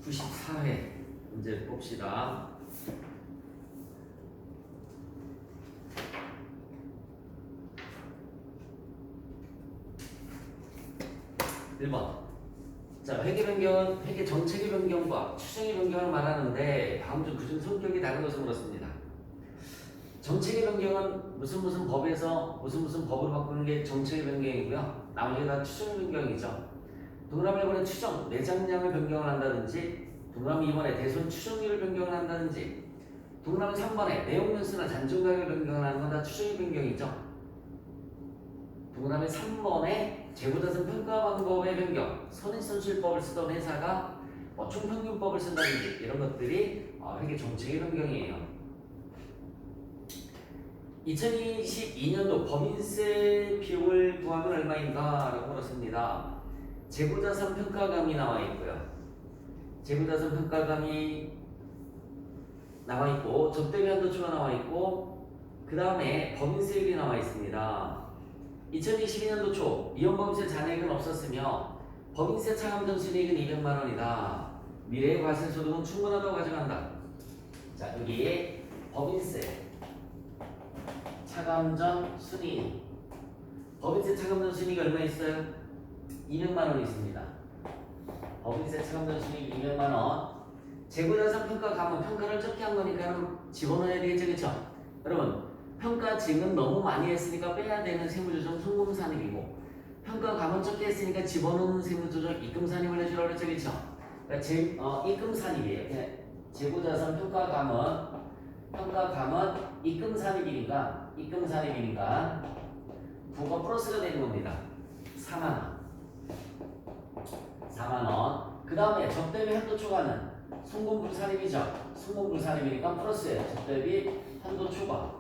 94회 문제 봅시다. 1번. 자, 회계 변경은 회계 정책의 변경과 추정의 변경을 말하는데 다음 중 그중 성격이 다른 것을 물었습니다. 정책의 변경은 무슨 법에서 무슨 법으로 바꾸는 게 정책의 변경이고요. 나머지가 다 추정의 변경이죠. 동그라미 1번에 추정, 내장량을 변경을 한다든지, 동그라미 2번에 대손 추정률을 변경을 한다든지, 동그라미 3번에 내용 변수나 잔존 가격을 변경을 하는 건 다 추정의 변경이죠. 동그라미 3번에 재고자산 평가 방법의 변경, 선인선출법을 쓰던 회사가 총평균법을 쓴다든지 이런 것들이 회계 정책의 변경이에요. 2022년도 법인세 비용을 구하면 얼마인가? 라고 물었습니다. 재고자산 평가감이 나와 있고요. 재고자산 평가감이 나와 있고, 접대비 한도초가 나와 있고, 그 다음에 법인세율이 나와 있습니다. 2022년도 초 미연법인세 잔액은 없었으며 법인세 차감전 순이익은 200만 원이다. 미래의 과세소득은 충분하다고 가져간다. 자, 여기에 법인세 차감전 순이익, 법인세 차감전 순이익이 얼마 있어요? 200만 원이 있습니다. 법인세 차감전 순이익 200만 원. 재고자산 평가 감은 평가를 적게 한 거니까 집어넣어야 되겠죠, 그렇죠? 여러분, 평가 증은 너무 많이 했으니까 빼야 되는 세무조정 송금산입이고, 평가 감은 적게 했으니까 집어넣는 세무조정 입금산입을 해주라고 그랬죠, 그렇죠? 그러니까 입금산입이에요. 재고자산 평가 감은 입금산입이니까 부가 플러스가 되는 겁니다. 4만 원. 4만 원. 그 다음에 접대비 한도초과는 송금불산입이죠. 송금불산입이니까 플러스예요. 접대비 한도초과.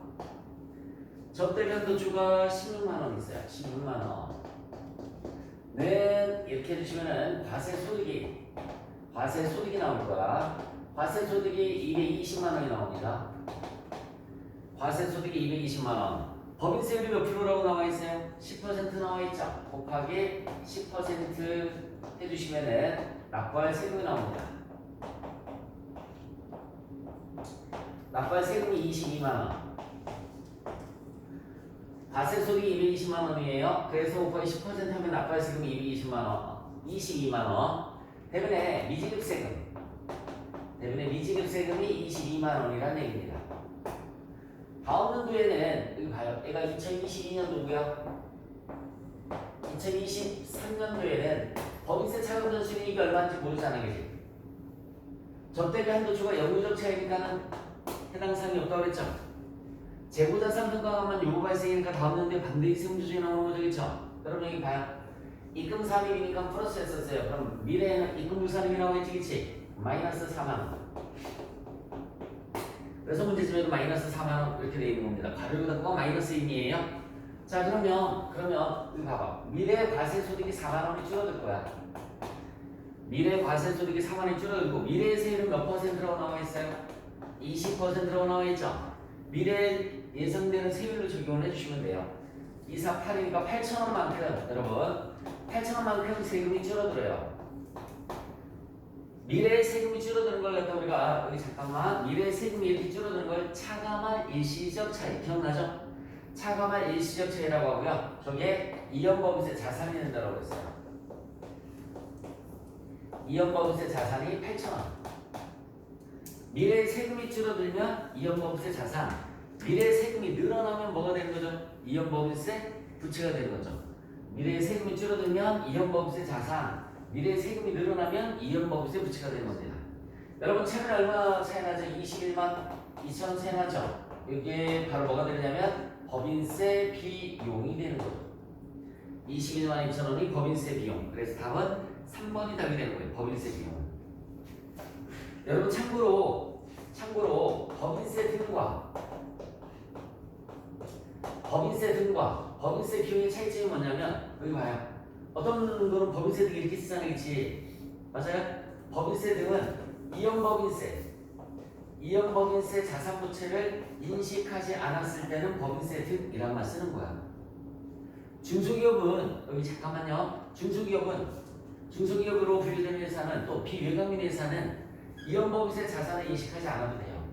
접대비 한도초과 16만 원 있어요. 16만 원. 는 이렇게 해주시면은 과세소득이 나올 거야. 과세소득이 220만 원이 나옵니다. 과세소득이 220만 원. 법인세율이 몇 프로라고 나와 있어요? 10% 나와 있죠. 곱하기 10% 해주시면은 납부할 세금이 나옵니다. 납부할 세금이 22만 원. 과세소득이 220만 원이에요. 그래서 곱하기 10% 하면 납부할 세금이 220만 원, 22만 원. 대신에 미지급세금이 22만 원이라는 얘기입니다. 다음 연도에는 여기 봐요. 얘가 2022년도고요. 2023년도에는 법인세 차감전 순이익이 얼마인지 모르잖아요, 그지? 접대비 한도초가 영구적 차이니까는 해당 사항이 없다고 그랬죠. 재고자산 평가감만 요구 발생이니까 다음 연도에 반드시 세무조정이 나오는 거죠, 그렇죠? 여러분 여기 봐요. 입금산입이니까 플러스였었어요. 그럼 미래에는 입금유산입이 나오겠지, 그치? 마이너스 4만 원. 그래서 문제집에도 마이너스 4만 원 이렇게 되어 있는 겁니다. 가로로 닫고 마이너스 1이에요. 자, 그러면 여기 봐봐. 미래 과세소득이 4만 원이 줄어들 거야. 미래 과세소득이 4만 원이 줄어들고 미래 세율은 몇 퍼센트라고 나와 있어요? 20%라고 나와 있죠. 미래 예상되는 세율로 적용을 해주시면 돼요. 248이니까 8,000원만큼 여러분 8,000원만큼 세금이 줄어들어요. 미래의 세금이 줄어드는 걸 갖다 우리가 여기 잠깐만 미래의 세금이 이렇게 줄어드는 걸 차감할 일시적 차이 기억나죠? 차감할 일시적 차이라고 하고요. 저게 이연법인세 자산이 된다고 했어요. 이연법인세 자산이 8,000원. 미래의 세금이 줄어들면 이연법인세 자산, 미래의 세금이 늘어나면 뭐가 되는 거죠? 이연법인세 부채가 되는 거죠. 미래의 세금이 줄어들면 이연법인세 자산, 미래의 세금이 늘어나면 이연법인세 부채가 되는 겁니다. 여러분 최근에 얼마 차이 나죠? 21만 2천 차이 나죠? 이게 바로 뭐가 되냐면 법인세 비용이 되는 거죠. 21만 2천 원이 법인세 비용. 그래서 답은 3번이 답이 되는 거예요. 법인세 비용. 여러분 참고로 법인세 등과 법인세 비용의 차이점이 뭐냐면 여기 봐요. 어떤 거는 법인세 등이 이렇게 쓰잖아요, 그치? 맞아요? 법인세 등은 이연법인세 자산부채를 인식하지 않았을 때는 법인세 등이란 말 쓰는 거야. 중소기업은 여기 잠깐만요. 중소기업은 중소기업으로 분류되는 회사는 또 비외곽민 회사는 이연법인세 자산을 인식하지 않아도 돼요.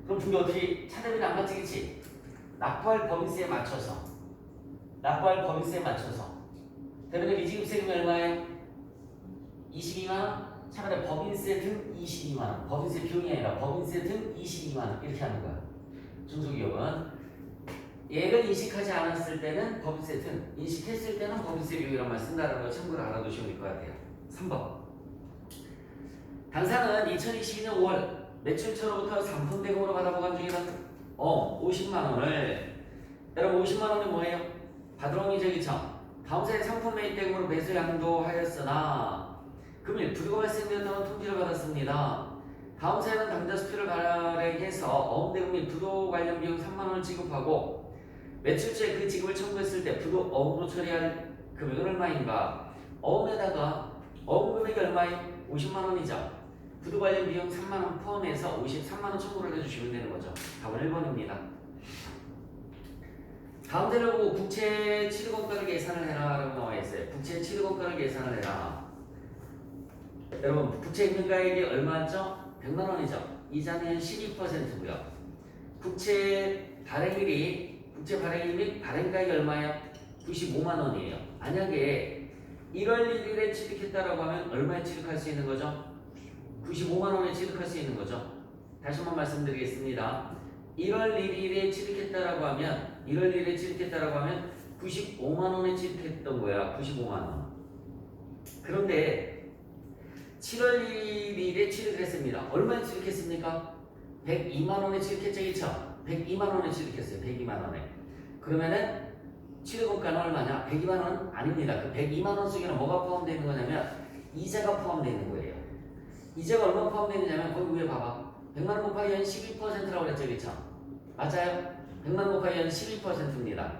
그럼 분기 어떻게 차대비는 안 맞지겠지? 납부할 법인세에 맞춰서 대변에 미지급세금이 얼마예요? 22만원? 차라리 법인세 등 22만원, 법인세 비용이 아니라 법인세 등 22만원 이렇게 하는 거야. 중소기업은 얘를 인식하지 않았을 때는 법인세 등, 인식했을 때는 법인세 비용이란 말 쓴다는 거 참고로 알아두시면 될 것 같아요. 3번. 당사는 2022년 5월 매출처로부터 상품 대금으로 받아보관 중이던 50만원을, 여러분 50만원이 뭐예요? 받으러 이적이죠. 다음사의 상품 매입 대금으로 매수 양도하였으나 금일 부도가 발생되었다는 통지를 받았습니다. 다음사에는 당자 수표를 발행해서 어음대금 및 부도 관련 비용 3만원을 지급하고 매출처에 그 지급을 청구했을 때 부도 어음으로 처리할 금액은 얼마인가? 어음에다가 어음 금액이 얼마예요? 50만원이죠. 부도 관련 비용 3만원 포함해서 53만원 청구를 해주시면 되는 거죠. 답은 1번입니다. 다음 대를 보고 국채 취득원가를 계산을 해라 라고 나와 있어요. 국채 취득원가를 계산을 해라. 여러분 국채 임금가액이 얼마죠? 100만원이죠. 이자는 12%고요. 국채 발행일이 및 발행가액이 얼마예요? 95만원이에요. 만약에 1월 1일에 취득했다라고 하면 얼마에 취득할 수 있는 거죠? 95만원에 취득할 수 있는 거죠. 다시 한번 말씀드리겠습니다. 1월 1일에 취득했다라고 하면 95만원에 취득했던 거야. 95만원. 그런데 7월 1일에 취득을 했습니다. 얼마에 취득했습니까? 102만원에 취득했죠. 그쵸? 102만원에 취득했어요. 102만원에. 그러면은 취득원가는 얼마냐? 102만원 아닙니다. 그 102만원 속에는 뭐가 포함되어 있는 거냐면 이자가 포함되어 있는 거예요. 이자가 얼마 포함되어 있냐면 거기 위에 봐봐. 100만원 곱하기 연 12%라고 그랬죠. 그쵸? 맞아요? 100만원 곱하기 연 12%입니다.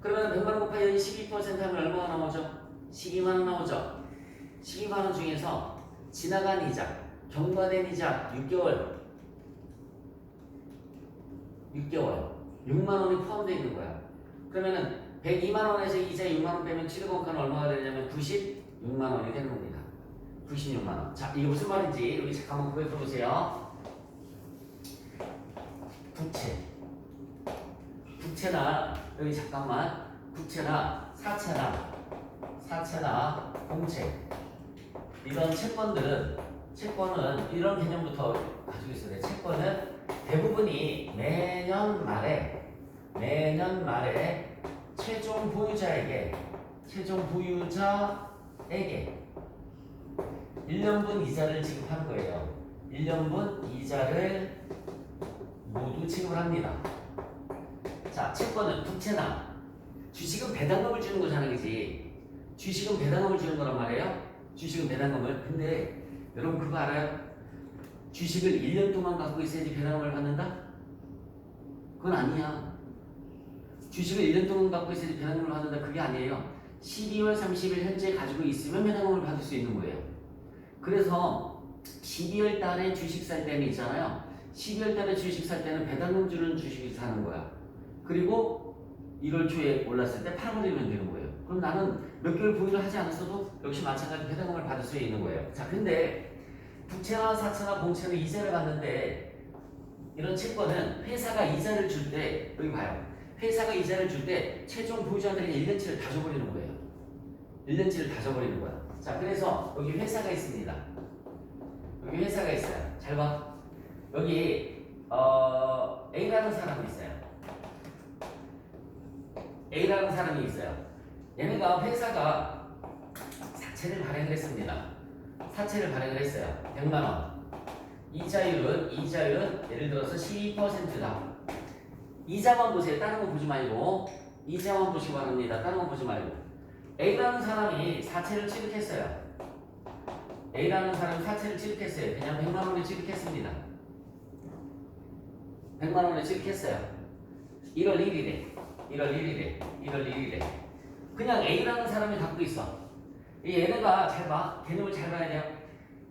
그러면 100만원 곱하기 연 12% 하면 얼마가 나오죠? 12만원 나오죠? 12만원 중에서 지나간 이자, 경과된 이자 6개월 6만원이 포함되어 있는 거야. 그러면은 102만원에서 이자 6만원 빼면 취득원가는 얼마가 되냐면 96만원이 되는 겁니다. 96만원. 자, 이게 무슨 말인지 여기 잠깐만 구해 들어보세요. 국채나 여기 잠깐만 국채나 사채나 공채 이런 채권은 이런 개념부터 가지고 있어야 돼. 채권은 대부분이 매년 말에 최종 보유자에게 1년분 이자를 지급하는 거예요. 1년분 이자를 모두 지급을 합니다. 자, 채권은 국채나 주식은 배당금을 주는 거잖아, 그지? 주식은 배당금을 주는 거란 말이에요. 주식은 배당금을. 근데 여러분 그거 알아요? 주식을 1년 동안 갖고 있어야지 배당금을 받는다? 그건 아니야. 주식을 1년 동안 갖고 있어야지 배당금을 받는다? 그게 아니에요. 12월 30일 현재 가지고 있으면 배당금을 받을 수 있는 거예요. 그래서 12월 달에 주식 살 때는 있잖아요. 12월 달에 주식 살 때는 배당금 주는 주식을 사는 거야. 그리고 1월 초에 올랐을 때 팔아버리면 되는 거예요. 그럼 나는 몇 개월 보유를 하지 않았어도 역시 마찬가지 배당금을 받을 수 있는 거예요. 자, 근데 국채나 사채나 공채는 이자를 받는데 이런 채권은 회사가 이자를 줄 때 여기 봐요. 회사가 이자를 줄 때 최종 보유자들이 1년치를 다 줘버리는 거예요. 1년치를 다 줘버리는 거야. 자, 그래서 여기 회사가 있습니다. 여기 회사가 있어요. 잘 봐. 여기 A라는 사람이 있어요. A라는 사람이 있어요. 얘네가 회사가 사채를 발행을 했습니다. 사채를 발행을 했어요. 100만원. 이자율은 예를 들어서 12%다. 이자만 보세요. 다른 거 보지 말고 이자만 보시기 바랍니다. 다른 거 보지 말고. A라는 사람이 사채를 취득했어요. A라는 사람이 사채를 취득했어요. 그냥 100만원을 취득했습니다. 100만원을 취득했어요. 1월 1일에 그냥 A라는 사람이 갖고 있어. 얘네가 잘 봐. 개념을 잘 봐야 돼요.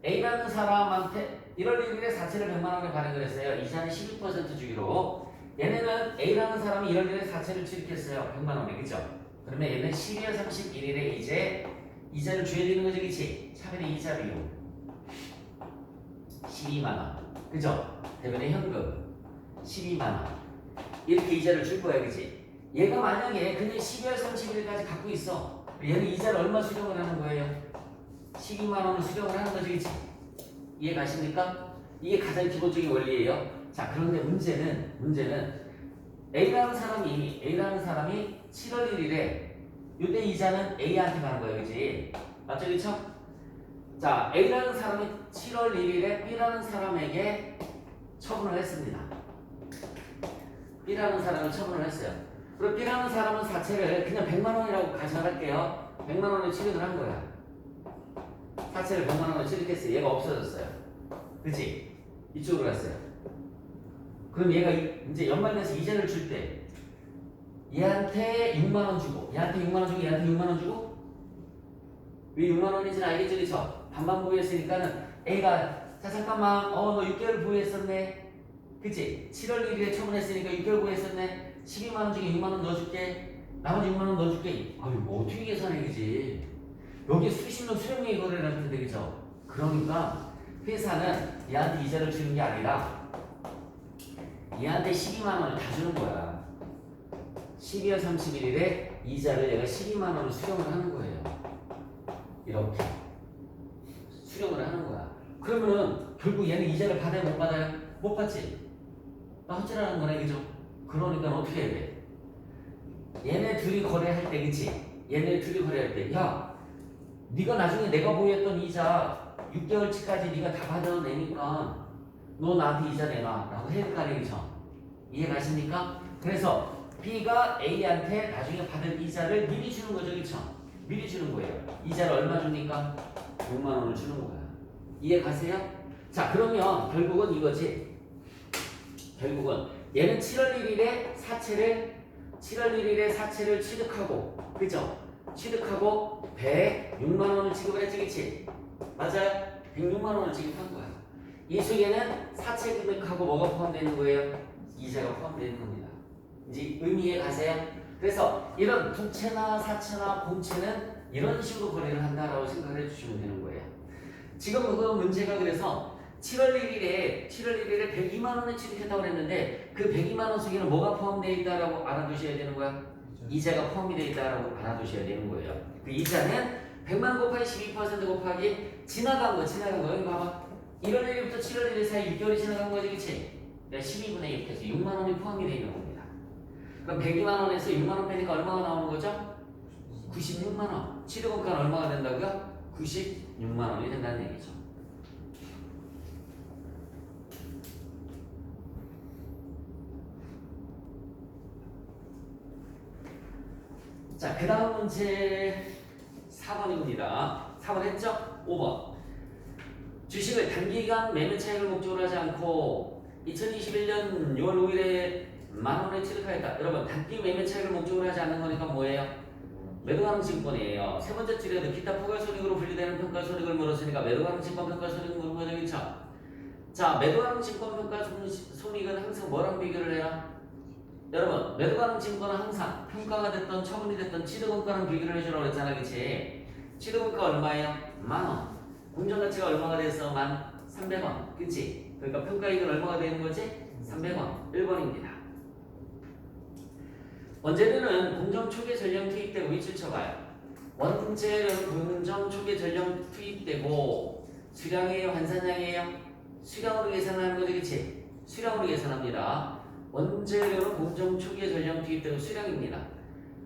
A라는 사람한테 1월 1일에 사채를 100만원에 발행을 했어요. 이자는 12% 주기로. 얘네는 A라는 사람이 1월 1일에 사채를 취득했어요. 100만원에. 그죠? 그러면 얘는 12월 31일에 이제 이자를 줘야 되는 거지, 그치? 차변의 이자 비용 12만원. 그죠? 대변의 현금 12만원. 이렇게 이자를 줄 거야, 그치? 얘가 만약에 그냥 12월 30일까지 갖고 있어. 얘는 이자를 얼마 수령을 하는 거예요? 12만원을 수령을 하는 거지, 그치? 이해 가십니까? 이게 가장 기본적인 원리예요. 자, 그런데 문제는 A라는 사람이 7월 1일에 이때 이자는 A한테 가는 거예요, 그치? 맞죠, 그쵸? 자, A라는 사람이 7월 1일에 B라는 사람에게 처분을 했습니다. B라는 사람이 처분을 했어요. 그리고 B라는 사람은 사채를 그냥 100만 원이라고 가정할게요. 100만 원을 취득을 한 거야. 사채를 100만 원을 취득했어요. 얘가 없어졌어요. 그치? 이쪽으로 갔어요. 그럼 얘가 이제 연말돼서 이자를 줄 때 얘한테 6만 원 주고 얘한테 6만 원 주고 얘한테 6만 원 주고 왜 6만 원인지는 알겠죠? 그쵸? 반반 부여했으니까는 A가 자 잠깐만 너 6개월 부여했었네. 그치? 7월 1일에 처분했으니까 6개월 부여했었네. 12만 원 중에 6만 원 넣어줄게. 나머지 6만 원 넣어줄게. 아유 뭐 어떻게 계산해, 그지? 여기 수십 년 수령액 거래를 할 텐데, 그죠? 그러니까 회사는 얘한테 이자를 주는 게 아니라 얘한테 12만 원을 다 주는 거야. 12월 31일에 이자를 얘가 12만 원을 수령을 하는 거예요. 이렇게 수령을 하는 거야. 그러면은 결국 얘는 이자를 받아요, 못 받아요? 못 받지. 나 헛질하는 거네, 그죠? 그러니까 어떻게 해야 돼? 얘네 둘이 거래할 때, 그치? 얘네 둘이 거래할 때, 야, 네가 나중에 내가 보였던 이자 6개월치까지 네가 다 받아내니까 너 나한테 이자 내놔 라고 해야 될 거 아니에요, 그죠? 이해 가십니까? 그래서 B가 A한테 나중에 받을 이자를 미리 주는 거죠, 그쵸? 미리 주는 거예요. 이자를 얼마 줍니까? 6만 원을 주는 거야. 이해 가세요? 자, 그러면 결국은 이거지. 결국은 얘는 7월 1일에 사채를 취득하고, 그죠? 취득하고 106만 원을 지급을 했지, 그치? 맞아요? 106만 원을 지급한 거야. 이 속에는 사채 금액하고 뭐가 포함되는 거예요? 이자가 포함되는 겁니다. 이제 의미에 가세요? 그래서 이런 부채나 사채나 공채는 이런 식으로 거래를 한다라고 생각을 해주시면 되는 거예요. 지금 그 문제가 그래서 7월 1일에 102만 원에 취득했다고 했는데 그 102만 원 속에는 뭐가 포함되어 있다라고 알아두셔야 되는 거야? 이자가 포함이 되어 있다라고 알아두셔야 되는 거예요. 그 이자는 100만 곱하기 12% 곱하기 지나간 거. 여기 봐봐. 1월 1일부터 7월 1일 사이 6개월이 지나간 거지, 그치? 12분의 1 해서 6만 원이 포함이 되어 있는 겁니다. 그럼 102만 원에서 6만 원 빼니까 얼마가 나오는 거죠? 96만 원. 취득원가는 얼마가 된다고요? 96만 원이 된다는 얘기죠. 자, 그 다음 문제 4번입니다. 4번 했죠? 5번. 주식을 단기간 매매 차익을 목적으로 하지 않고 2021년 6월 5일에 만원에 취득하였다. 여러분, 단기 매매 차익을 목적으로 하지 않는 거니까 뭐예요? 매도가능 증권이에요. 세 번째 줄에도 기타 포괄손익으로 분리되는 평가손익을 물었으니까 매도가능 증권 평가손익을 물은 거죠, 그쵸? 자, 매도가능 증권 평가손익은 항상 뭐랑 비교를 해요? 여러분, 매도가능 증권은 항상 평가가 됐던 처분이 됐던 취득원가랑 비교를 해주라고 했잖아, 그치? 취득원가 얼마예요? 만원. 공정가치가 얼마가 돼서 1,300원, 그치? 그러니까 평가이익은 얼마가 되는 거지? 300원. 1번입니다. 원재료는 공정 초기 전량 투입되고 위치를 쳐봐요. 원재료는 공정 초기 전량 투입되고 수량이에요, 환산량이에요? 수량으로 계산하는 거지, 그치? 수량으로 계산합니다. 원재료는 공정 초기에 전량 투입되고 수량입니다.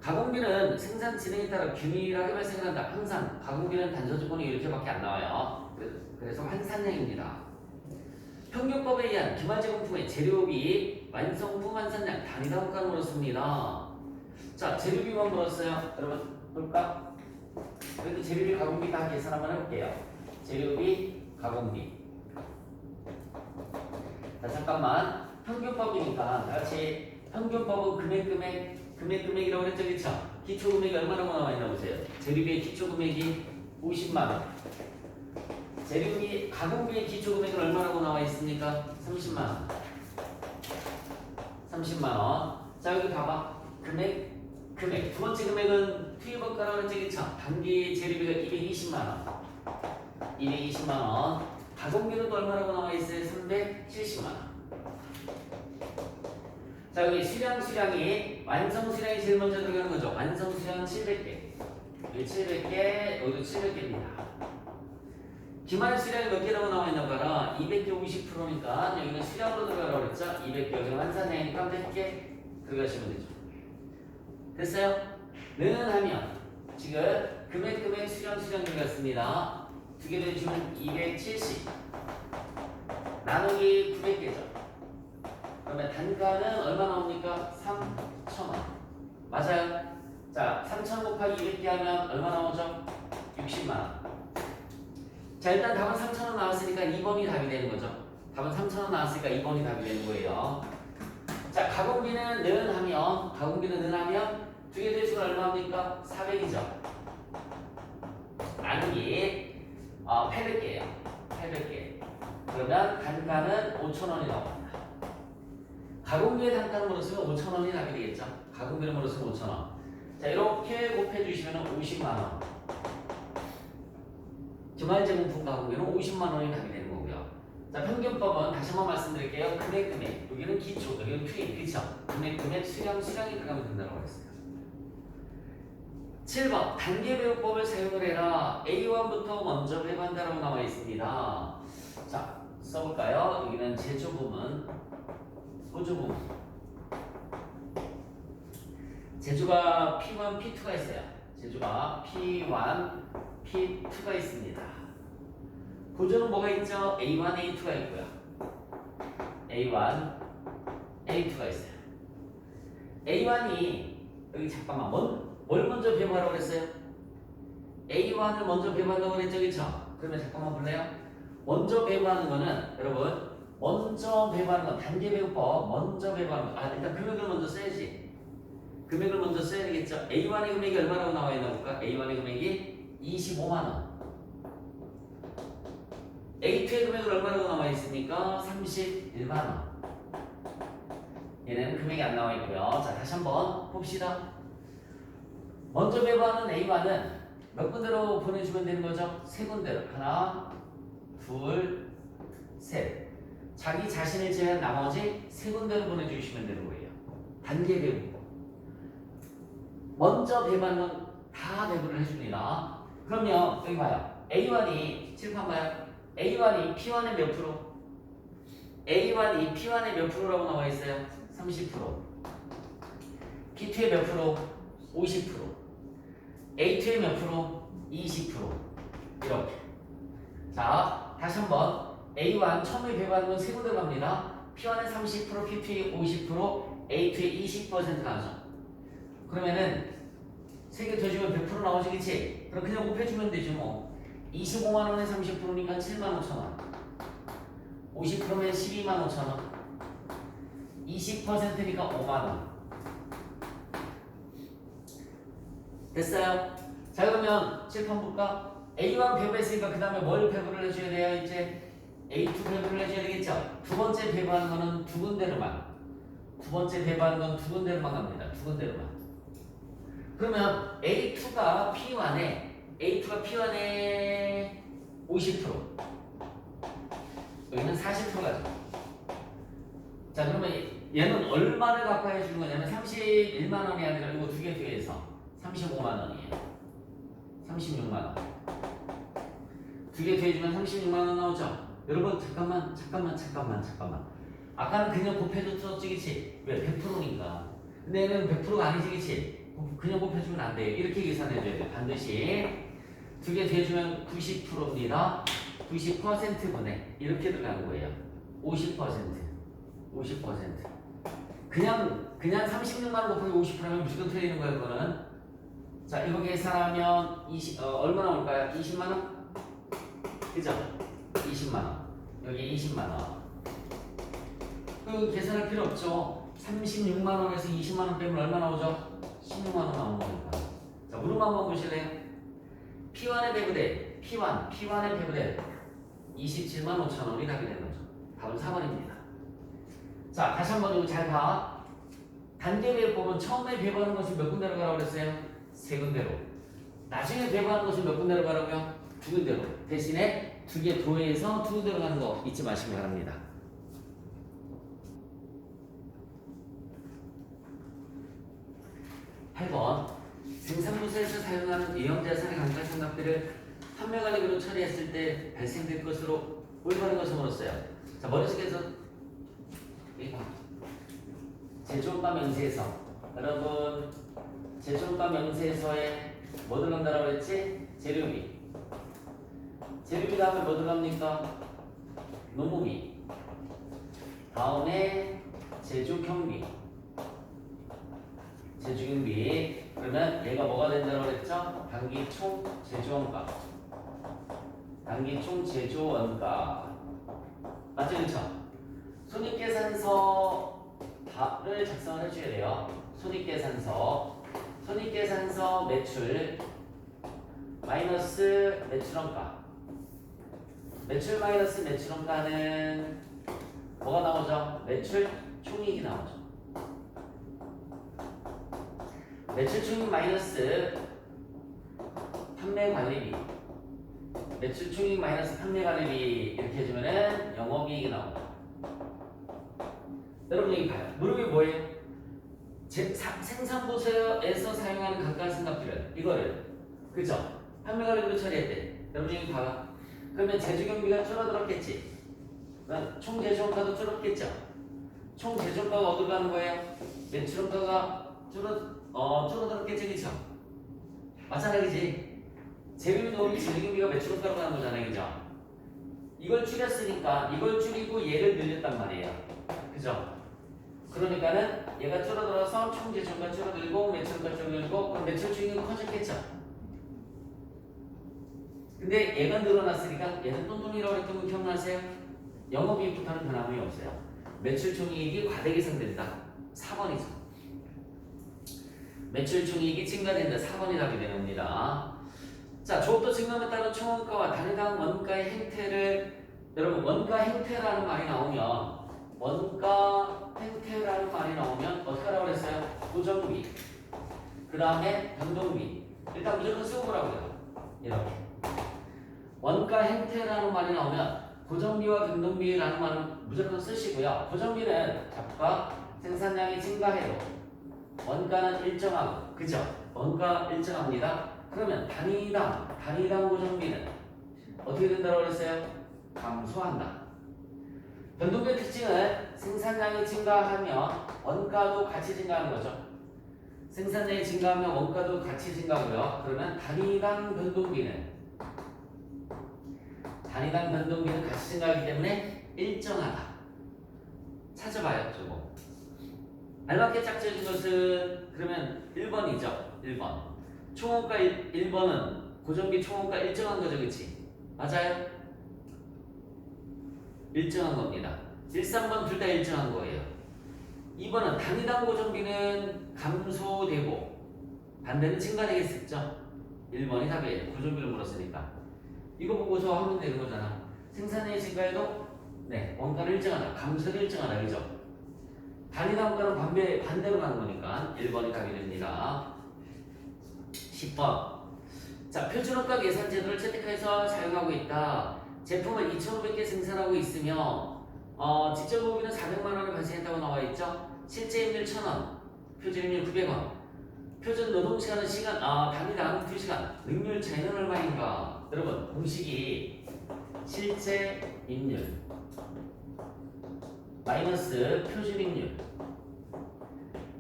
가공비는 생산 진행에 따라 균일하게 발생을 한다. 항상 가공비는 단서 조건이 이렇게밖에 안 나와요. 그래서 환산량입니다. 평균법에 의한 기말제공품의 재료비, 완성품 환산량, 단위다원가를 물었습니다. 자, 재료비만 물었어요. 여러분 볼까? 그래도 재료비, 가공비 다 계산 한번 해볼게요. 재료비, 가공비. 자, 잠깐만. 평균법이니까 같이 평균법은 금액이라고 했죠, 그쵸? 기초금액이 얼마나 나와 있나 보세요. 재료비의 기초금액이 50만원. 재료비, 가공비의 기초금액은 얼마라고 나와 있습니까? 30만원. 30만원. 자, 여기 봐봐. 금액. 두 번째 금액은 투입원가 얼마라고 그랬지? 그쵸? 단기 재료비가 220만원. 220만원. 가공비는 또 얼마라고 나와있어요? 370만원. 자, 여기 수량이, 완성 수량이 제일 먼저 들어가는 거죠. 완성 수량은 700개. 여기 700개, 여기도 700개입니다. 기말 수량이 몇 개라고 나와 있나 봐라. 200개 50%니까 여기는 수량으로 들어가라고 그랬죠. 200개 여기 완산량이니까 100개 들어가시면 되죠. 됐어요? 는 하면 지금 금액 수량 들어갔습니다. 두 개 더해주면 270 나누기 900개죠. 그러면 단가는 얼마 나옵니까? 3,000원. 맞아요? 자, 3,000원 곱하기 200개 하면 얼마 나오죠? 60만원. 자, 일단 답은 3,000원 나왔으니까 2번이 답이 되는 거죠. 답은 3,000원 나왔으니까 2번이 답이 되는 거예요. 자, 가공비는 는 하면 두 개 더해주면 얼마입니까? 400이죠. 나누기 800개예요. 800개. 그러면 단가는 5,000원이 나옵니다. 가공비의 단가는 물었으면 5,000원이 답이 되겠죠. 가공비를 물었으면 5,000원. 자, 이렇게 곱해주시면 50만원. 주말제공품 가공비는 50만원이 답이 되는 거고요. 자, 평균법은 다시 한번 말씀드릴게요. 금액. 여기는 기초, 여기는 투입. 그쵸? 금액, 수량이 들어가면 된다고 했어요. 7번. 단계배우법을 사용을 해라. A1부터 먼저 배반다라고 나와 있습니다. 자, 써볼까요? 여기는 제조 부문, 보조 부문. 제조가 P1, P2가 있어요. 제조가 P1, P2가 있습니다. 보조는 뭐가 있죠? A1, A2가 있고요. A1, A2가 있어요. A1이 여기 잠깐만 뭘 먼저 배분하라고 그랬어요? A1을 먼저 배분한다고 그랬죠? 그쵸? 그러면 잠깐만 볼래요? 먼저 배분하는 거는 여러분 먼저 배분하는 건 단계배우법 먼저 배분하는 거 일단 금액을 먼저 써야지. 금액을 먼저 써야 되겠죠? A1의 금액이 얼마라고 나와 있나 볼까? A1의 금액이 25만원. A2의 금액은 얼마라고 나와 있습니까? 31만원. 얘네는 금액이 안 나와 있고요. 자, 다시 한번 봅시다. 먼저 배분하는 A1은 몇 군데로 보내주면 되는 거죠? 세 군데로. 하나, 둘, 셋. 자기 자신을 제외한 나머지 세 군데로 보내주시면 되는 거예요. 단계 배분. 먼저 배분하는 건 다 배분을 해줍니다. 그러면 여기 봐요. A1이 칠판 봐요. A1이 P1의 몇 프로? A1이 P1의 몇 프로라고 나와 있어요? 30%. P2의 몇 프로? 50%. A2의 몇 프로? 20%. 이렇게. 자, 다시 한번 A1 처음에 배분하는 건 세 군데 갑니다. P1의 30%, P2의 50%, A2의 20% 나오죠. 그러면은 세 개 더주면 100% 나오지, 그치? 그럼 그냥 곱해주면 되지 뭐. 25만원에 30%니까 75,000원. 50%면 12만 5천원. 20%니까 5만원. 됐어요? 자, 그러면 칠판 볼까? A1 배분했으니까 그 다음에 뭘 배분을 해줘야 돼요? 이제 A2 배분을 해줘야 되겠죠? 두 번째 배분하는 거는 두 군데로만. 두 번째 배분하는 건 두 군데로만 갑니다. 두 군데로만. 그러면 A2가 P1의 50%. 여기는 40%가죠. 자, 그러면 얘는 얼마를 갚아야 해주는 거냐면 31만 원이 아니라 이거 두 개 더해서 35만 원이에요. 36만 원. 두 개 더해주면 36만 원 나오죠? 여러분 잠깐만. 아까는 그냥 곱해줬었지, 그치? 왜? 100%니까. 근데 얘는 100%가 아니지, 그치? 그냥 곱해주면 안 돼요. 이렇게 계산해줘야 돼요. 반드시. 두 개 더해주면 90%입니다. 90%분의 이렇게 들어가는 거예요. 50%. 그냥 36만 원 곱하기 50%면 무조건 틀리는 거예요, 그거는. 자, 이거 계산하면 얼마 나올까요? 20만 원? 그죠? 20만 원. 여기 20만 원. 그 계산할 필요 없죠. 36만 원에서 20만 원 빼면 얼마 나오죠? 16만 원 나오는 거니까. 자, 물음 한번 보실래요? P1의 배부대, P1의 배부대 27만 5천 원이 답이 되는 거죠. 답은 4번입니다. 자, 다시 한번 이거 잘 봐. 단계 배분법은 처음에 배분하는 것이 몇 군데로 가라고 그랬어요? 세 군데로. 나중에 배분하는 것은 몇 군데로 가라고요? 두 군데로. 대신에 두 개 도해에서 두 군데로 가는 거 잊지 마시기 바랍니다. 8번 생산부서에서 사용하는 위험자산의 감가상각비를 판매관리비로 처리했을 때 발생될 것으로 올바른 것을 물었어요. 자, 머릿속에서 제조업과 명세서 여러분 제조업과 명세서에 뭐 들어간다라고 했지? 재료비. 재료비 다음에 뭐 들어갑니까? 노무비. 다음에 제조경비. 제조경비. 그러면 얘가 뭐가 된다고 그랬죠? 단기 총 제조원가. 단기 총 제조원가. 맞죠? 그렇죠? 손익계산서를 작성을 해줘야 돼요. 손익계산서. 손익계산서 매출 마이너스 매출원가. 매출 마이너스 매출원가는 뭐가 나오죠? 매출 총이익이 나오죠. 매출 총이익 마이너스 판매관리비. 매출 총이익 마이너스 판매관리비 이렇게 해주면은 영업이익이 나옵니다. 여러분 여기 봐요. 무릎이 뭐예요? 생산부서에서 사용하는 감가상각비를 이거를 그죠? 판매관리비로 처리했대. 여러분 여기 봐봐. 그러면 제조경비가 줄어들었겠지. 총 제조원가도 줄었겠죠. 총 제조원가가 어디로 가는 거예요? 매출원가가 줄어들었겠지, 그쵸? 마찬가지지. 재료비 넣으면 제조경비가 매출원가로 가는 거잖아요, 그죠? 이걸 줄였으니까 이걸 줄이고 얘를 늘렸단 말이에요, 그죠? 그러니까는 얘가 줄어들어서 총 제조원가 줄어들고 매출원가 줄어들고 그럼 매출 총익이 커졌겠죠? 근데 얘가 늘어났으니까 얘는 똔똔이라고 했던 거 기억나세요? 영업이익부터는 변함이 없어요. 매출 총이익이 과대기 상된다. 4번이죠. 매출 총이익이 증가된다. 4번이 답이 됩니다. 자, 조업도 증감에 따른 총원가와 단위당 원가의 행태를 여러분 원가 행태라는 말이 나오면 원가 행태라는 말이 나오면 어떻게 하라고 그랬어요? 고정비 그 다음에 변동비 일단 무조건 쓰고 보라고요. 이렇게 원가 행태라는 말이 나오면 고정비와 변동비라는 말은 무조건 쓰시고요. 고정비는 잡과 생산량이 증가해도 원가는 일정하고 그죠? 원가 일정합니다. 그러면 단위당 고정비는 어떻게 된다고 그랬어요? 감소한다. 변동비의 특징은 생산량이 증가하면 원가도 같이 증가하는 거죠. 생산량이 증가하면 원가도 같이 증가하고요. 그러면 단위당 변동비는 같이 증가하기 때문에 일정하다. 찾아봐요, 저거. 알맞게 짝지어진 것은 그러면 1번이죠. 1번. 총원가 1번은 고정비 총원가 일정한 거죠, 그치? 맞아요? 일정한 겁니다. 1, 3번 둘 다 일정한 거예요. 2번은 단위당 고정비는 감소되고 반대는 증가되겠죠? 1번이 답이에요. 고정비를 물었으니까. 이거 보고서 하면 되는 거잖아. 생산량이 증가해도 네, 원가는 일정하다. 감소도 일정하다. 그죠? 단위당 원가는 반대로 가는 거니까 1번이 답이 됩니다. 10번. 자, 표준원가 계산 제도를 채택해서 사용하고 있다. 제품을 2,500개 생산하고 있으며 직접 소비는 400만 원을 발생했다고 나와 있죠. 실제 임률 1,000원, 표준 임률 900원. 표준 노동 시간은 단위당 2시간. 능률 차이는 얼마인가? 여러분, 공식이 실제 임률 마이너스 표준 임률.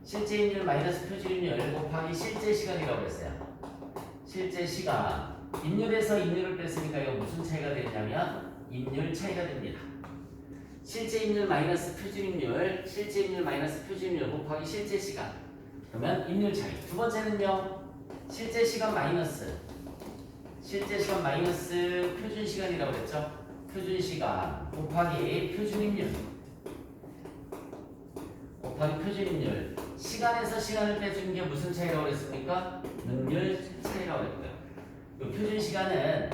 실제 임률 마이너스 표준 임률 곱하기 실제 시간이라고 했어요. 실제 시간. 임률에서 임률을 뺐으니까 이거 무슨 차이가 되냐면 임률 차이가 됩니다. 실제 임률 마이너스 표준 임률, 실제 임률 마이너스 표준 임률 곱하기 실제 시간. 그러면 임률 차이. 두 번째는요. 실제 시간 마이너스 표준 시간이라고 그랬죠. 표준 시간 곱하기 표준 임률. 시간에서 시간을 빼주는 게 무슨 차이라고 그랬습니까? 능률 차이라고 했고요. 표준 시간은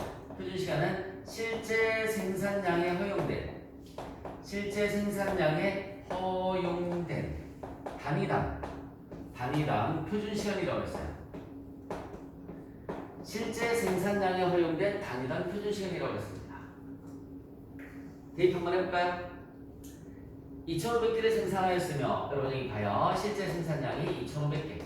실제 생산량에 허용된 단위당 표준 시간이라고 했어요. 실제 생산량에 허용된 단위당 표준시간이라고 했습니다. 대입 한번 해볼까요? 2,500개를 생산하였으며 여러분 여기 봐요. 실제 생산량이 2,500개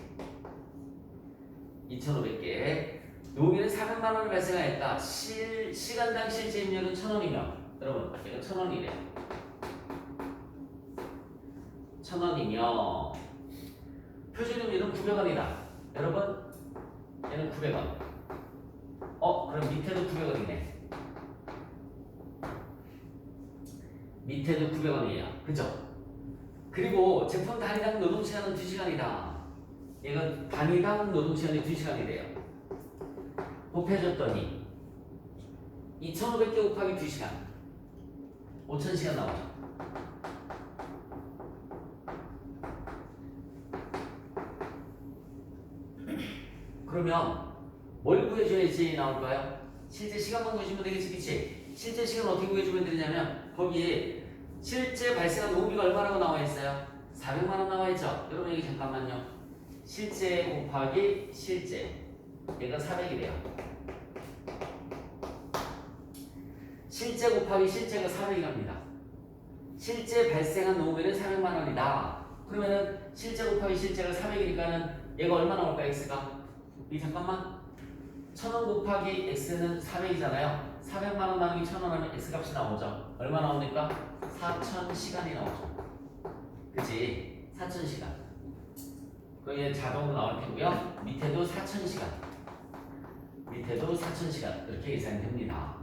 2,500개 노무는 400만 원을 발생하였다. 시간당 실제 임료는 1,000원이며 여러분 이거 1,000원이래요. 1,000원이며 표준 임료는 900원이다. 여러분 얘는 900원. 그럼 밑에도 900원이네. 밑에도 900원이에요. 그죠? 그리고 제품 단위당 노동시간은 2시간이다. 이건 단위당 노동시간이 2시간이래요. 곱해줬더니 2,500개 곱하기 2시간 5,000시간 나오죠. 그러면 뭘 구해줘야지 나올까요? 실제 시간만 구해주면 되겠지, 그치? 실제 시간 어떻게 구해주면 되냐면 거기에 실제 발생한 노무비가 얼마라고 나와 있어요? 400만 원 나와 있죠? 여러분 여기 잠깐만요. 실제 곱하기 실제 얘가 400이래요. 실제 곱하기 실제가 400이랍니다. 실제 발생한 노무비는 400만 원이다. 그러면은 실제 곱하기 실제가 400이니까는 얘가 얼마 나올까? x가 이 잠깐만 1,000원 곱하기 x는 400이잖아요. 400만 원 나누기 1,000원 하면 x값이 나오죠. 얼마 나옵니까? 4,000시간이 나오죠. 그치? 4,000시간. 그럼 얘 자동으로 나올 테고요. 밑에도 4,000시간. 밑에도 4,000시간. 이렇게 계산이 됩니다.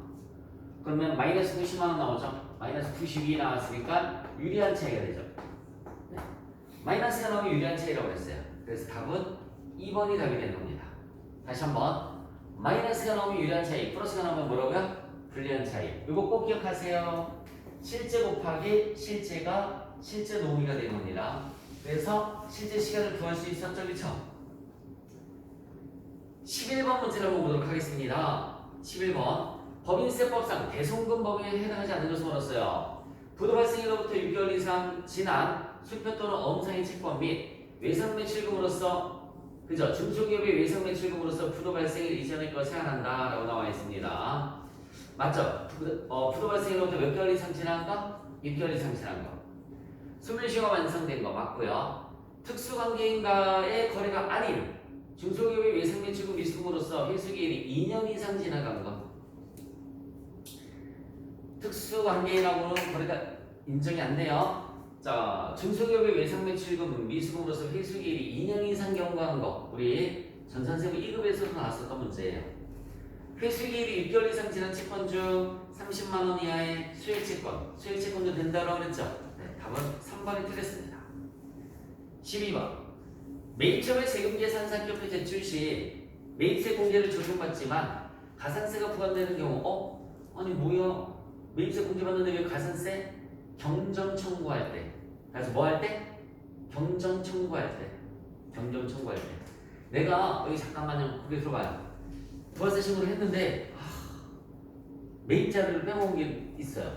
그러면 마이너스 90만 원 나오죠. 마이너스 92 나왔으니까 유리한 차이가 되죠. 네. 마이너스가 나오면 유리한 차이라고 했어요. 그래서 답은 2번이 답이 되는 겁니다. 다시 한번 마이너스가 나오면 유리한 차이, 플러스가 나오면 뭐라고요? 불리한 차이. 이거 꼭 기억하세요. 실제 곱하기 실제가 실제 노무비가 되는 겁니다. 그래서 실제 시간을 구할 수 있었죠, 그렇죠? 11번 문제를 한번 보도록 하겠습니다. 11번 법인세법상 대송금 범위에 해당하지 않는 것을 물었어요. 부도 발생일로부터 6개월 이상 지난 수표 또는 어음상의 채권 및 외상 매출금으로서 그죠? 중소기업의 외상 매출금으로서 부도 발생일 이전의 것 세안한다 라고 나와 있습니다. 맞죠? 부도 발생일로부터 몇 개월 이상 지난 거? 6개월 이상 지난 거. 소멸시효가 완성된 거 맞고요. 특수관계인과의 거래가 아닌 중소기업의 외상 매출금 미수금으로서 회수기일이 2년 이상 지나간 거. 특수관계인하고는 거래가 인정이 안 돼요. 자, 중소기업의 외상 매출금 미수금으로서 회수기일이 2년 이상 경과한 거. 우리 전 선생님 2급에서도 나왔었던 문제예요. 회수기일이 6개월 이상 지난 채권 중 30만 원 이하의 수익채권, 수익채권도 된다고 그랬죠? 네, 답은 3번이 틀렸습니다. 12번 매입처의 세금계산상표표 제출 시 매입세 공제를 적용받지만 가산세가 부과되는 경우 아니 뭐야 매입세 공제받는데 왜 가산세? 경정 청구할 때. 그래서 뭐 할 때? 경정 청구할 때. 경정 청구할 때. 내가 여기 잠깐만요. 거기 들어봐요. 부가세 신고를 했는데 매입자료를 빼먹은 게 있어요.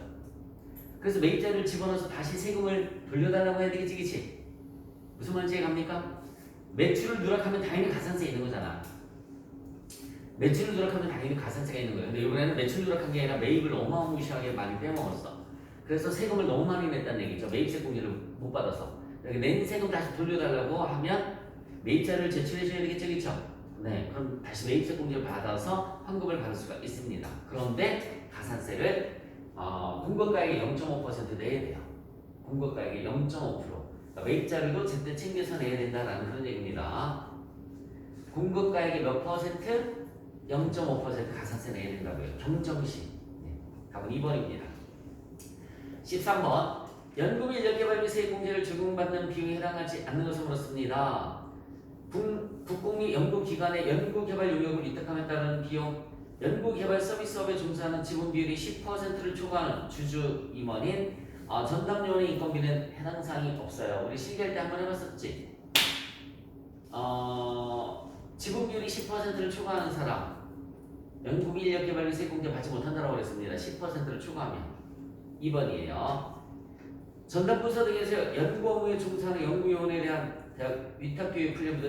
그래서 매입자료를 집어넣어서 다시 세금을 돌려달라고 해야 되겠지, 그치? 무슨 말인지 갑니까? 매출을 누락하면 당연히 가산세 있는 거잖아. 매출을 누락하면 당연히 가산세가 있는 거예요. 근데 이번에는 매출 누락한 게 아니라 매입을 어마무시하게 많이 빼먹었어. 그래서 세금을 너무 많이 냈다는 얘기죠. 매입세 공제를 못 받아서. 낸 세금 다시 돌려달라고 하면 매입자를 제출해줘야 되겠죠, 그렇죠? 네, 그럼 다시 매입세 공제를 받아서 환급을 받을 수가 있습니다. 그런데 가산세를 공급가액의 0.5% 내야 돼요. 공급가액의 0.5%. 그러니까 매입자료도 제때 챙겨서 내야 된다라는 그런 얘기입니다. 공급가액의 몇 퍼센트? 0.5% 가산세 내야 된다고요. 경정시. 네, 답은 2번입니다. 13번 연구비 인력개발비 세액공제를 적용받는 비용에 해당하지 않는 것을 물었습니다. 국공립 연구기관의 연구개발 용역을 위탁함에 따른 비용 연구개발 서비스업에 종사하는 지분 비율이 10%를 초과하는 주주 임원인 전담요원의 인건비는 해당 사항이 없어요. 우리 실기할 때 한번 해봤었지? 지분 비율이 10%를 초과하는 사람 연구비 인력개발비 세액공제 받지 못한다고 그랬습니다. 10%를 초과하면 2번이에요. 전담부서 등에서 연구 업무에 종사하는 연구요원에 대한 대학 위탁교육 훈련도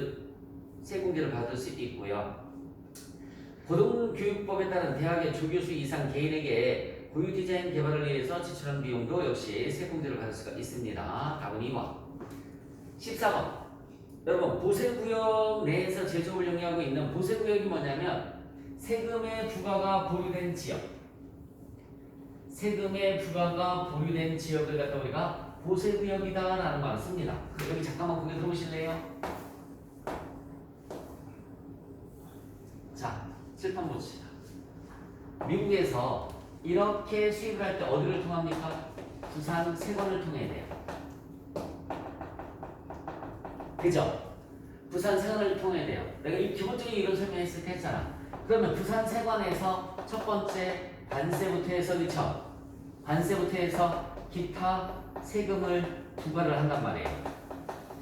세공제를 받을 수 있고요. 고등교육법에 따른 대학의 조교수 이상 개인에게 고유 디자인 개발을 위해서 지출한 비용도 역시 세공제를 받을 수가 있습니다. 답은 2번. 14번. 여러분 보세구역 내에서 제조업을 영위하고 있는 보세구역이 뭐냐면 세금의 부과가 보류된 지역, 세금의 부과가 보류된 지역을 갖다 우리가 보세구역이다라는 말을 씁니다. 여기 잠깐만 보게 들어보실래요? 자, 7번 보시다. 미국에서 이렇게 수입을 할 때 어디를 통합니까? 부산 세관을 통해야 돼요. 그죠? 부산 세관을 통해야 돼요. 내가 이 기본적인 이론 설명했을 때 했잖아. 그러면 부산 세관에서 첫 번째 관세부터 해서 그쵸? 관세부터 해서 기타 세금을 부과를 한단 말이에요.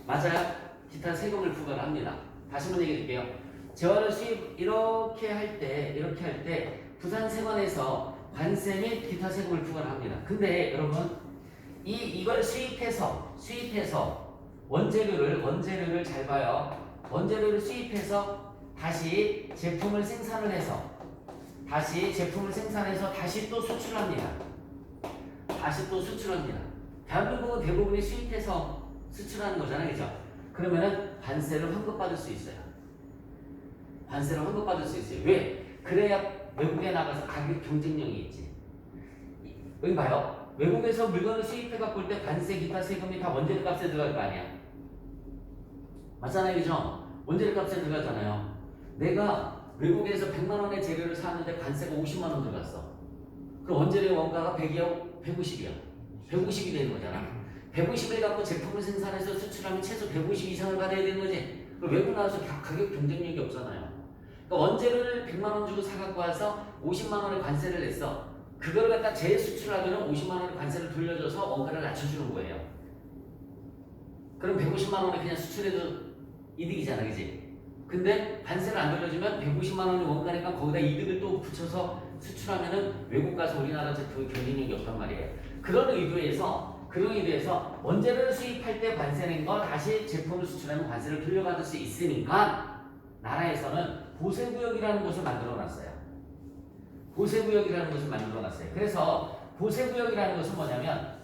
맞아요? 기타 세금을 부과를 합니다. 다시 한번 얘기해 줄게요. 재화를 수입 이렇게 할 때 부산 세관에서 관세 및 기타 세금을 부과를 합니다. 근데 여러분 이걸 수입해서 원재료를 잘 봐요. 원재료를 수입해서 다시 제품을 생산을 해서 다시 또 수출합니다. 대한민국은 대부분이 수입해서 수출하는 거잖아요. 그죠? 그러면은 관세를 환급받을 수 있어요. 왜? 그래야 외국에 나가서 가격 경쟁력이 있지. 여기 봐요. 외국에서 물건을 수입해 갖고 올 때 관세, 기타 세금이 다 원재료 값에 들어갈 거 아니야. 맞잖아요. 그죠? 원재료 값에 들어가잖아요. 내가 외국에서 100만 원의 재료를 사는데 관세가 50만 원 들어갔어. 그럼 원재료 원가가 100이야? 150이야? 150이 되는 거잖아. 150을 갖고 제품을 생산해서 수출하면 최소 150 이상을 받아야 되는 거지. 그럼 외국 나와서 가격 경쟁력이 없잖아요. 그러니까 원재료를 100만 원 주고 사갖고 와서 50만 원의 관세를 냈어. 그걸 갖다 재수출하면 50만 원의 관세를 돌려줘서 원가를 낮춰주는 거예요. 그럼 150만 원에 그냥 수출해도 이득이잖아, 그지? 근데 관세를 안 돌려주면 150만 원의 원가니까 거기다 이득을 또 붙여서 수출하면은 외국 가서 우리나라 제품이 경쟁력이 없단 말이에요. 그런 의도에서 원재료를 수입할 때 관세 낸 거 다시 제품을 수출하면 관세를 돌려받을 수 있으니까 나라에서는 보세구역이라는 곳을 만들어놨어요. 그래서 보세구역이라는 것은 뭐냐면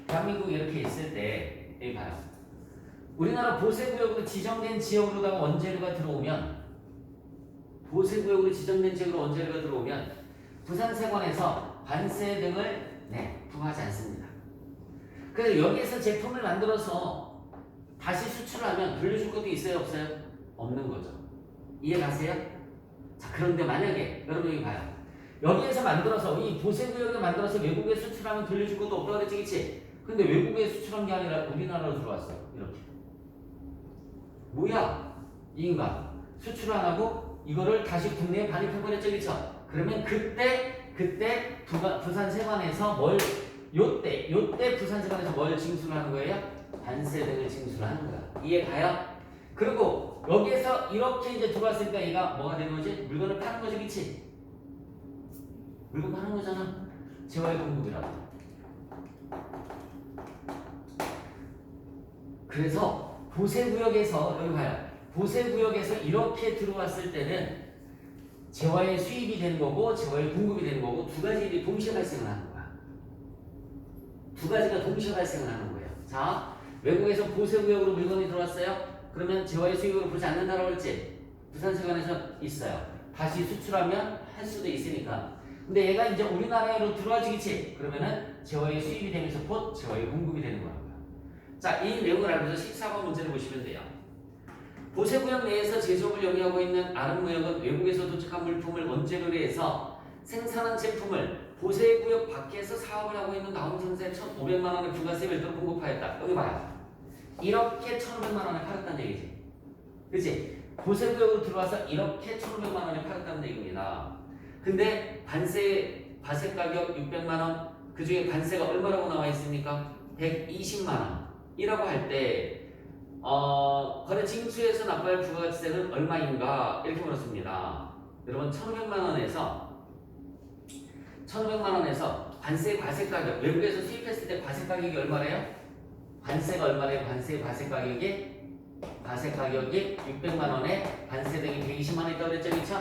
대한민국이 이렇게 있을 때 여기 봐요. 우리나라 보세구역으로 지정된 지역으로다가 원재료가 들어오면 부산세관에서 관세 등을 부과하지 않습니다. 그래서 여기에서 제품을 만들어서 다시 수출하면 돌려줄 것도 있어요, 없어요? 없는 거죠. 이해 가세요? 자, 그런데 만약에 여러분 여기 봐요. 여기에서 만들어서 이 보세구역을 만들어서 외국에 수출하면 돌려줄 것도 없다고 그랬지, 그치? 근데 외국에 수출한 게 아니라 우리나라로 들어왔어. 이렇게. 뭐야? 이 인간. 수출 안 하고 이거를 다시 국내에 반입해버렸죠, 그쵸? 그러면 그때 부산세관에서 요때 부산세관에서 뭘 징수하는 거예요? 관세 등을 징수하는 거야. 이해 가요? 그리고 여기에서 이렇게 이제 들어왔으니까 얘가 뭐가 되는 거지? 물건을 파는 거지, 그치? 물건 파는 거잖아. 재화의 공급이라고. 그래서 보세구역에서 여기 봐요. 보세구역에서 이렇게 들어왔을 때는 재화의 수입이 되는 거고 재화의 공급이 되는 거고 두 가지 일이 동시에 발생을 하는 거야. 두 가지가 동시에 발생을 하는 거예요. 자, 외국에서 보세구역으로 물건이 들어왔어요. 그러면 재화의 수입으로 보지 않는다라고 했지? 부산세관에서 있어요. 다시 수출하면 할 수도 있으니까. 근데 얘가 이제 우리나라로 들어와지겠지? 그러면은 재화의 수입이 되면서 곧 재화의 공급이 되는 거라고요. 자, 이 내용을 알면서 14번 문제를 보시면 돼요. 보세구역 내에서 제조업을 영위하고 있는 아름무역은 외국에서 도착한 물품을 원재료로 해서 생산한 제품을 보세구역 밖에서 사업을 하고 있는 나홈상사에 1,500만 원의 부가세 별도로 공급하였다. 여기 봐요. 이렇게 1,500만 원에 팔았다는 얘기지. 그치? 보세구역으로 들어와서 이렇게 1,500만 원에 팔았다는 얘기입니다. 근데 과세 가격 600만 원, 그 중에 관세가 얼마라고 나와 있습니까? 120만 원. 이라고 할 때, 거래 징수에서 납부할 부가세는 얼마인가? 이렇게 물었습니다. 여러분, 1,500만 원에서 과세 가격, 외국에서 수입했을 때 과세 가격이 얼마래요? 관세가 얼마래요? 과세 가격이 600만 원에 관세 등이 120만 원 있다고 그랬죠, 그쵸?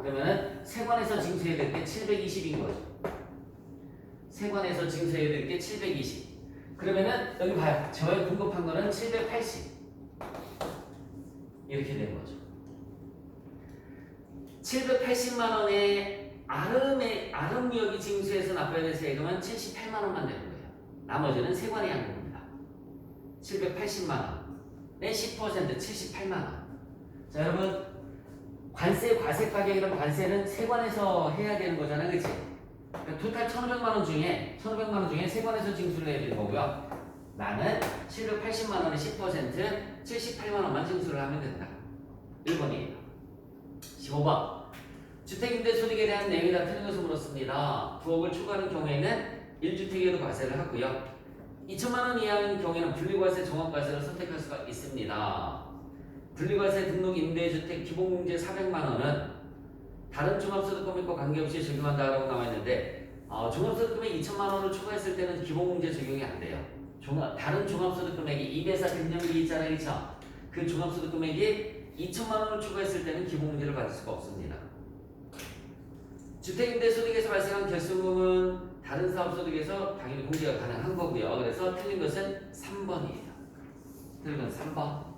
그러면은 세관에서 징수해야 될 게 720인 거죠. 세관에서 징수해야 될 게 720. 그러면은 여기 봐요. 저에 공급한 거는 780. 이렇게 된 거죠. 780만 원의 아름미역이 징수해서 납부해야 될 세금은 78만 원만 되는 거예요. 나머지는 세관이 한 겁니다. 780만 원의 10% 78만 원. 자, 여러분 관세 과세 가격이라면 관세는 세관에서 해야 되는 거잖아요, 그렇지? 그러니까 토탈 1,500만 원 중에 세관에서 징수를 해야 되는 거고요. 나는 780만 원의 10% 78만 원만 징수를 하면 된다. 1번이에요. 15번. 주택임대소득에 대한 내용이 다 틀린 것을 물었습니다. 부엌을 추가하는 경우에는 1주택에도 과세를 하고요. 2천만 원 이하인 경우에는 분리과세, 종합과세를 선택할 수가 있습니다. 분리과세 등록 임대주택 기본공제 400만 원은 다른 종합소득금액과 관계없이 적용한다라고 나와 있는데 종합소득금액 2천만 원을 추가했을 때는 기본공제 적용이 안 돼요. 다른 종합소득금액이 임대사 변경비 있잖아요, 그렇죠? 그 종합소득금액이 2천만 원을 추가했을 때는 기본공제를 받을 수가 없습니다. 주택임대소득에서 발생한 결손금은 다른 사업소득에서 당연히 공제가 가능한 거고요. 그래서 틀린 것은 3번이에요. 틀린 건 3번.